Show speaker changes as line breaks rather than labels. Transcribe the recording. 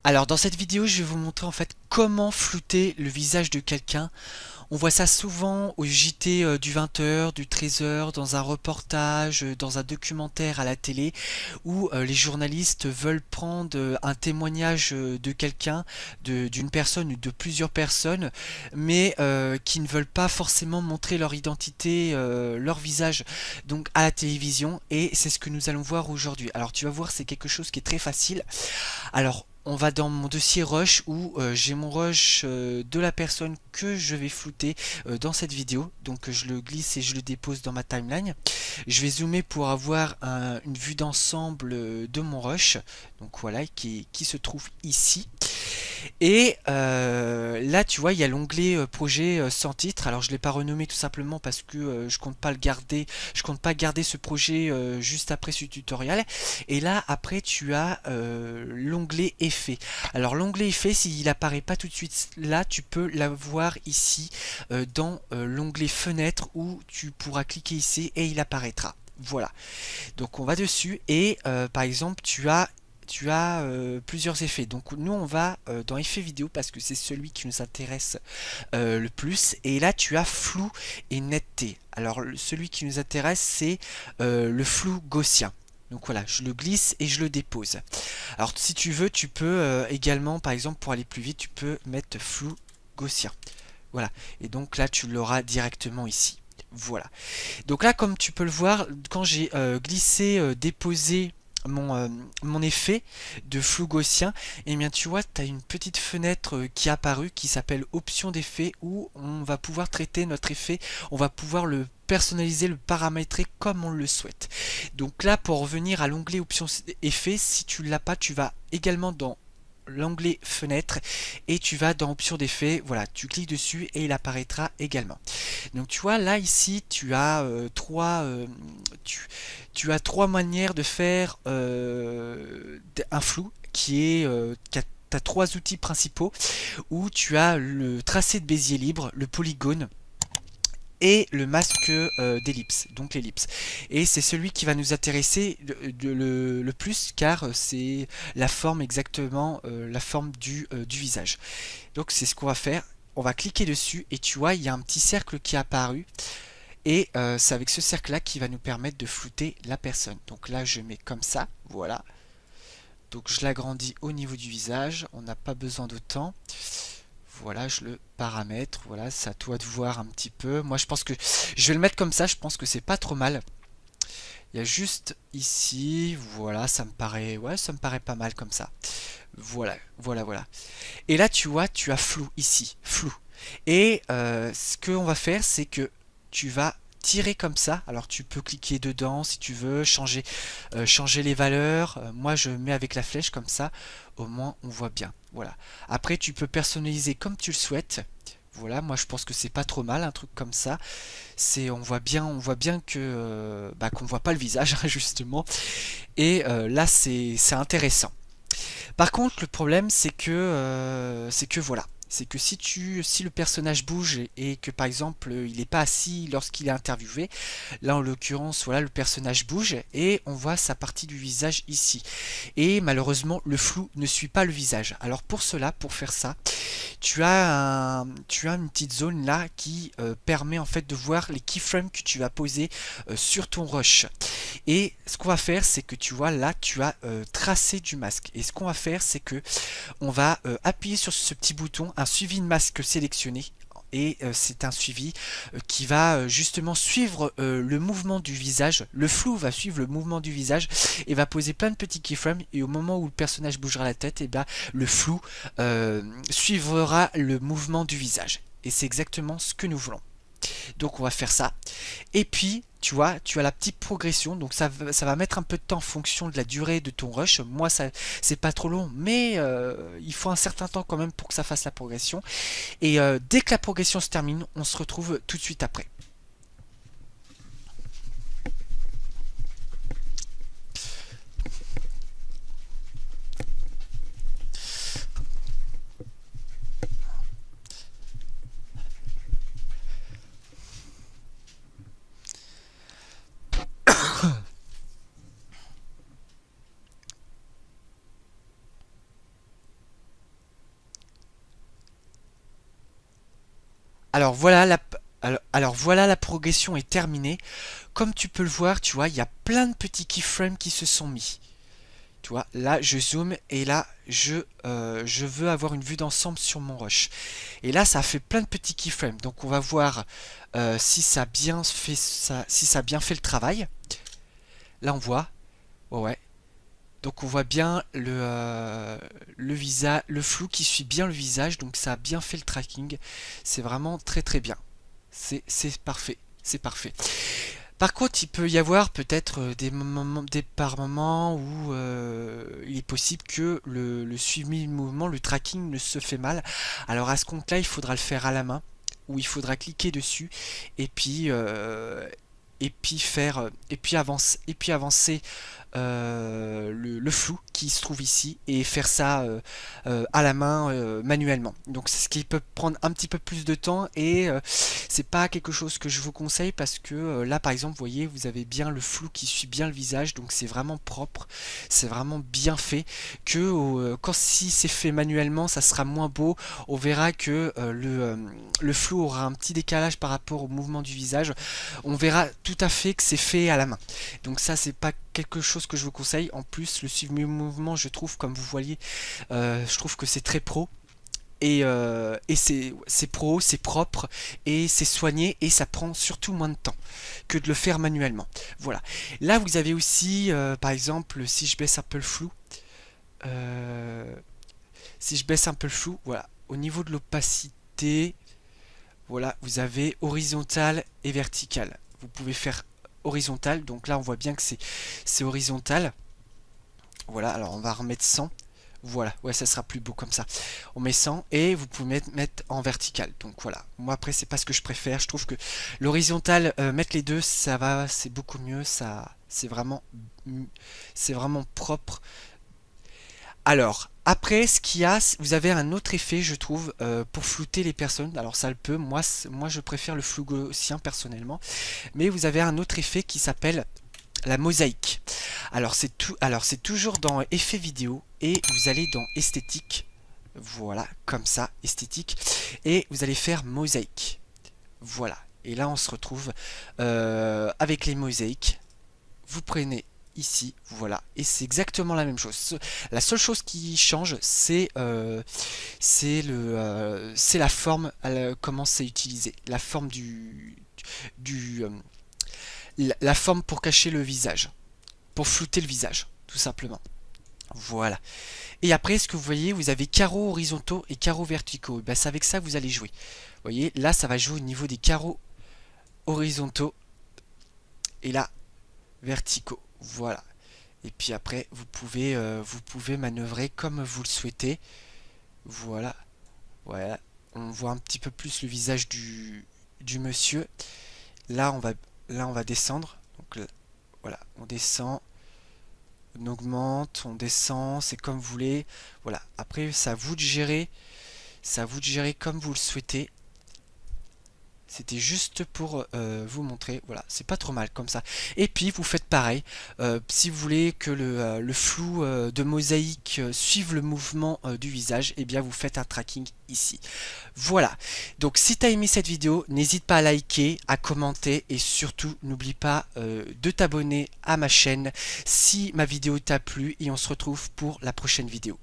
Alors dans cette vidéo, je vais vous montrer en fait comment flouter le visage de quelqu'un. On voit ça souvent au JT du 20h, du 13h, dans un reportage, dans un documentaire à la télé, où les journalistes veulent prendre un témoignage de quelqu'un, d'une personne ou de plusieurs personnes, mais qui ne veulent pas forcément montrer leur identité, leur visage, donc à la télévision, et c'est ce que nous allons voir aujourd'hui. Alors tu vas voir, c'est quelque chose qui est très facile. Alors, on va dans mon dossier Rush où j'ai mon Rush de la personne que je vais flouter dans cette vidéo. Donc je le glisse et je le dépose dans ma timeline. Je vais zoomer pour avoir une vue d'ensemble de mon Rush. Donc voilà, qui se trouve ici. Et là, tu vois, il y a l'onglet projet sans titre. Alors, je l'ai pas renommé tout simplement parce que je compte pas le garder. Je compte pas garder ce projet juste après ce tutoriel. Et là, après, tu as l'onglet effet. Alors, l'onglet effet, s'il apparaît pas tout de suite là, tu peux l'avoir ici dans l'onglet fenêtre où tu pourras cliquer ici et il apparaîtra. Voilà. Donc on va dessus et par exemple tu as plusieurs effets. Donc nous on va dans effet vidéo parce que c'est celui qui nous intéresse le plus. Et là tu as flou et netteté. Alors celui qui nous intéresse c'est le flou gaussien. Donc voilà, je le glisse et je le dépose. Alors si tu veux, tu peux également, par exemple pour aller plus vite, tu peux mettre flou gaussien. Voilà, et donc là tu l'auras directement ici. Voilà. Donc là, comme tu peux le voir, quand j'ai glissé, déposé mon effet de flou gaussien, et bien tu vois, tu as une petite fenêtre qui est apparue qui s'appelle option d'effet où on va pouvoir traiter notre effet, on va pouvoir le personnaliser, le paramétrer comme on le souhaite. Donc là, pour revenir à l'onglet option effet, si tu ne l'as pas, tu vas également dans l'onglet fenêtre et tu vas dans option d'effet, voilà, tu cliques dessus et il apparaîtra également. Donc tu vois là ici tu as trois manières de faire un flou qui a trois outils principaux où tu as le tracé de Bézier libre, le polygone et le masque d'ellipse, donc l'ellipse. Et c'est celui qui va nous intéresser le plus car c'est la forme exactement, la forme du visage. Donc c'est ce qu'on va faire. On va cliquer dessus et tu vois, il y a un petit cercle qui est apparu. Et c'est avec ce cercle-là qui va nous permettre de flouter la personne. Donc là, je mets comme ça, voilà. Donc je l'agrandis au niveau du visage. On n'a pas besoin d'autant. Voilà, je le paramètre. Voilà, c'est à toi de voir un petit peu. Moi, je pense que je vais le mettre comme ça. Je pense que c'est pas trop mal. Il y a juste ici, voilà, ça me paraît, ouais, ça me paraît pas mal comme ça. Voilà, voilà, voilà. Et là, tu vois, tu as flou ici, flou. Et ce qu'on va faire, c'est que tu vas tirer comme ça. Alors tu peux cliquer dedans si tu veux, changer les valeurs. Moi je mets avec la flèche comme ça, au moins on voit bien. Voilà. Après tu peux personnaliser comme tu le souhaites. Voilà, moi je pense que c'est pas trop mal un truc comme ça. C'est on voit bien que qu'on voit pas le visage justement. Et là c'est intéressant. Par contre, le problème, c'est que voilà. C'est que si le personnage bouge et que par exemple il n'est pas assis lorsqu'il est interviewé, là en l'occurrence voilà le personnage bouge et on voit sa partie du visage ici. Et malheureusement le flou ne suit pas le visage. Alors pour cela, pour faire ça, tu as une petite zone là qui permet en fait de voir les keyframes que tu vas poser sur ton rush. Et ce qu'on va faire, c'est que tu vois là, tu as tracé du masque. Et ce qu'on va faire, c'est que on va appuyer sur ce petit bouton, un suivi de masque sélectionné. Et c'est un suivi qui va justement suivre le mouvement du visage. Le flou va suivre le mouvement du visage et va poser plein de petits keyframes. Et au moment où le personnage bougera la tête, et ben, le flou suivra le mouvement du visage. Et c'est exactement ce que nous voulons. Donc on va faire ça. Et puis, tu vois, tu as la petite progression. Donc ça va mettre un peu de temps en fonction de la durée de ton rush. Moi, ça c'est pas trop long, mais il faut un certain temps quand même pour que ça fasse la progression. Et dès que la progression se termine, on se retrouve tout de suite après. alors voilà, la progression est terminée. Comme tu peux le voir, tu vois, il y a plein de petits keyframes qui se sont mis. Tu vois, là je zoome et là je veux avoir une vue d'ensemble sur mon rush. Et là ça fait plein de petits keyframes. Donc on va voir si ça a bien fait si ça a bien fait le travail. Là on voit, ouais, ouais. Donc on voit bien le visage, le flou qui suit bien le visage. Donc ça a bien fait le tracking. C'est vraiment très très bien. C'est parfait, c'est parfait. Par contre, il peut y avoir peut-être par moments où il est possible que le suivi de mouvement, le tracking ne se fait mal. Alors à ce compte-là, il faudra le faire à la main, où il faudra cliquer dessus et puis faire et puis avancer le flou qui se trouve ici et faire ça à la main manuellement. Donc c'est ce qui peut prendre un petit peu plus de temps et c'est pas quelque chose que je vous conseille parce que là par exemple vous voyez vous avez bien le flou qui suit bien le visage, donc c'est vraiment propre, c'est vraiment bien fait que quand si c'est fait manuellement ça sera moins beau. On verra que le flou aura un petit décalage par rapport au mouvement du visage. On verra tout à fait que c'est fait à la main, donc ça c'est pas quelque chose que je vous conseille. En plus le suivi mouvement je trouve, comme vous voyez, je trouve que c'est très pro et c'est pro, c'est propre et c'est soigné et ça prend surtout moins de temps que de le faire manuellement. Voilà. Là vous avez aussi par exemple si je baisse un peu le flou, euh, si je baisse un peu le flou, voilà, au niveau de l'opacité, voilà, vous avez horizontal et vertical. Vous pouvez faire horizontal, donc là on voit bien que c'est horizontal. Voilà, alors on va remettre 100. Voilà, ouais, ça sera plus beau comme ça. On met 100 et vous pouvez mettre en vertical. Donc voilà, moi après c'est pas ce que je préfère. Je trouve que l'horizontal, mettre les deux, ça va, c'est beaucoup mieux. Ça, c'est vraiment propre. Alors, après, ce qu'il y a, vous avez un autre effet, je trouve, pour flouter les personnes. Alors ça le peut, moi je préfère le flou gaussien personnellement. Mais vous avez un autre effet qui s'appelle la mosaïque. Alors c'est toujours dans effet vidéo et vous allez dans esthétique. Voilà, comme ça, esthétique. Et vous allez faire mosaïque. Voilà. Et là on se retrouve avec les mosaïques. Vous prenez ici, voilà, et c'est exactement la même chose. La seule chose qui change, c'est la forme, comment c'est utilisé, la forme du la forme pour cacher le visage, pour flouter le visage, tout simplement. Voilà. Et après, ce que vous voyez, vous avez carreaux horizontaux et carreaux verticaux. Ben, c'est avec ça que vous allez jouer. Vous voyez, là, ça va jouer au niveau des carreaux horizontaux et là, verticaux. Voilà. Et puis après, vous pouvez manœuvrer comme vous le souhaitez. Voilà. Voilà. On voit un petit peu plus le visage du monsieur. Là, on va descendre. Donc, voilà, on descend. On augmente, on descend, c'est comme vous voulez. Voilà. Après, c'est à vous de gérer. C'est à vous de gérer comme vous le souhaitez. C'était juste pour vous montrer, voilà, c'est pas trop mal comme ça. Et puis vous faites pareil, si vous voulez que le flou de mosaïque suive le mouvement du visage, et bien vous faites un tracking ici. Voilà, donc si tu as aimé cette vidéo, n'hésite pas à liker, à commenter et surtout n'oublie pas de t'abonner à ma chaîne si ma vidéo t'a plu et on se retrouve pour la prochaine vidéo.